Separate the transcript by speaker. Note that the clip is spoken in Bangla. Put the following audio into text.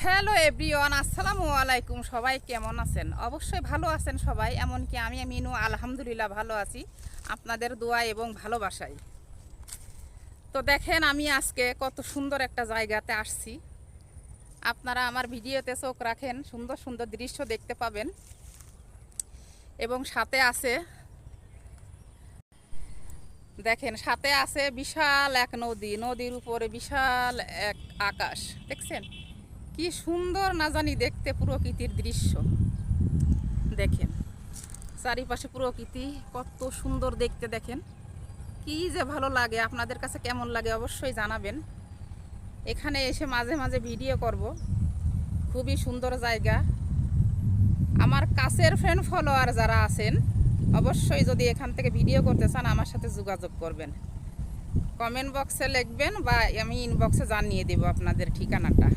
Speaker 1: হ্যালো এভরিওয়ান, আসসালামু আলাইকুম। সবাই কেমন আছেন? অবশ্যই ভালো আছেন সবাই, এমনকি আমি মিনু আলহামদুলিল্লাহ ভালো আছি আপনাদের দোয়া এবং ভালোবাসায়। তো দেখেন, আমি আজকে কত সুন্দর একটা জায়গাতে আসছি। আপনারা আমার ভিডিওতে চোখ রাখেন, সুন্দর সুন্দর দৃশ্য দেখতে পাবেন। এবং সাথে আছে, দেখেন, সাথে আছে বিশাল এক নদী, নদীর উপরে বিশাল এক আকাশ। দেখছেন কি সুন্দর না জানি দেখতে প্রকৃতির দৃশ্য। দেখেন চারিপাশে প্রকৃতি কত সুন্দর দেখতে। দেখেন কি যে ভালো লাগে, আপনাদের কাছে কেমন লাগে অবশ্যই জানাবেন। এখানে এসে মাঝে মাঝে ভিডিও করব। খুবই সুন্দর জায়গা। আমার কাছের ফ্রেন্ড ফলোয়ার যারা আছেন, অবশ্যই যদি এখান থেকে ভিডিও করতে চান আমার সাথে যোগাযোগ করবেন। কমেন্ট বক্সে লিখবেন বা আমি ইনবক্সে জানিয়ে দেব আপনাদের ঠিকানাটা।